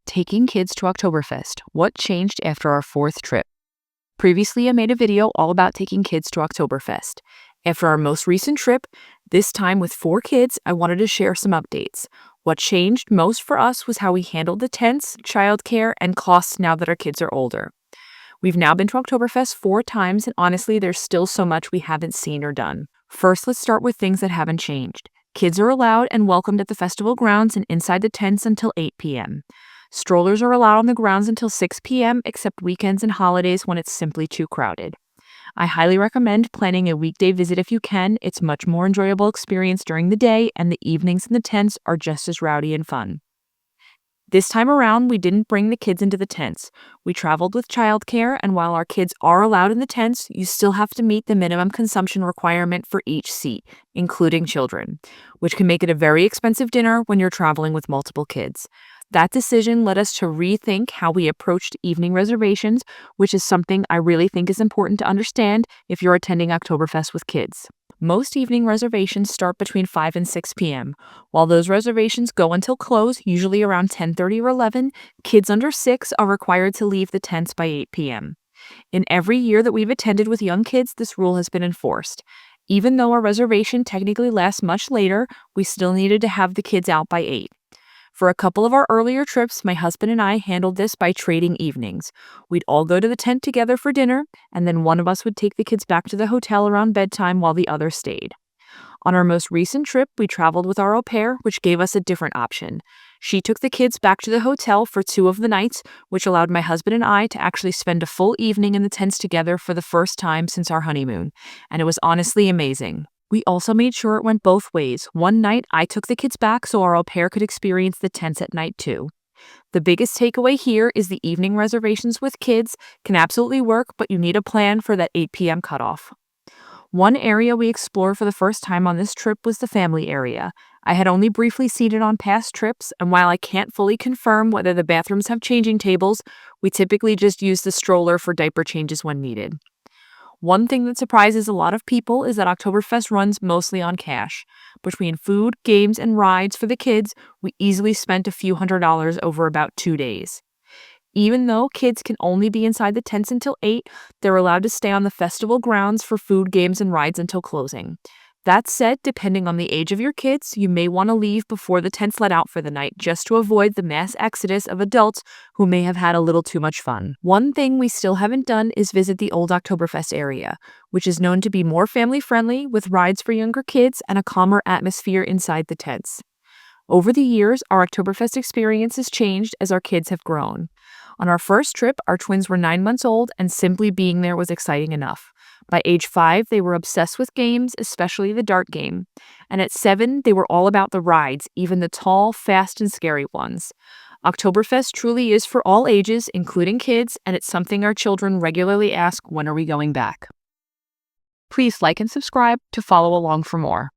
Taking kids to Oktoberfest. What changed after our fourth trip? Previously, I made a video all about taking kids to Oktoberfest. After our most recent trip, this time with 4 kids, I wanted to share some updates. What changed most for us was how we handled the tents, childcare, and costs now that our kids are older. We've now been to Oktoberfest 4 times, and honestly, there's still so much we haven't seen or done. First, let's start with things that haven't changed. Kids are allowed and welcomed at the festival grounds and inside the tents until 8 p.m. Strollers are allowed on the grounds until 6 p.m., except weekends and holidays when it's simply too crowded. I highly recommend planning a weekday visit if you can. It's much more enjoyable experience during the day, and the evenings in the tents are just as rowdy and fun. This time around, we didn't bring the kids into the tents. We traveled with childcare, and while our kids are allowed in the tents, you still have to meet the minimum consumption requirement for each seat, including children, which can make it a very expensive dinner when you're traveling with multiple kids. That decision led us to rethink how we approached evening reservations, which is something I really think is important to understand if you're attending Oktoberfest with kids. Most evening reservations start between 5 and 6 p.m. While those reservations go until close, usually around 10:30 or 11, kids under 6 are required to leave the tents by 8 p.m. In every year that we've attended with young kids, this rule has been enforced. Even though our reservation technically lasts much later, we still needed to have the kids out by 8. For a couple of our earlier trips, my husband and I handled this by trading evenings. We'd all go to the tent together for dinner, and then one of us would take the kids back to the hotel around bedtime while the other stayed. On our most recent trip, we traveled with our au pair, which gave us a different option. She took the kids back to the hotel for 2 of the nights, which allowed my husband and I to actually spend a full evening in the tents together for the first time since our honeymoon, and it was honestly amazing. We also made sure it went both ways. One night, I took the kids back so our au pair could experience the tents at night too. The biggest takeaway here is the evening reservations with kids can absolutely work, but you need a plan for that 8 p.m. cutoff. One area we explored for the first time on this trip was the family area. I had only briefly seen it on past trips, and while I can't fully confirm whether the bathrooms have changing tables, we typically just use the stroller for diaper changes when needed. One thing that surprises a lot of people is that Oktoberfest runs mostly on cash. Between food, games, and rides for the kids, we easily spent a few $100s over about 2 days. Even though kids can only be inside the tents until 8, they're allowed to stay on the festival grounds for food, games, and rides until closing. That said, depending on the age of your kids, you may want to leave before the tents let out for the night just to avoid the mass exodus of adults who may have had a little too much fun. One thing we still haven't done is visit the old Oktoberfest area, which is known to be more family-friendly with rides for younger kids and a calmer atmosphere inside the tents. Over the years, our Oktoberfest experience has changed as our kids have grown. On our first trip, our twins were 9 months old, and simply being there was exciting enough. By age 5, they were obsessed with games, especially the dart game. And at 7, they were all about the rides, even the tall, fast, and scary ones. Oktoberfest truly is for all ages, including kids, and it's something our children regularly ask, when are we going back? Please like and subscribe to follow along for more.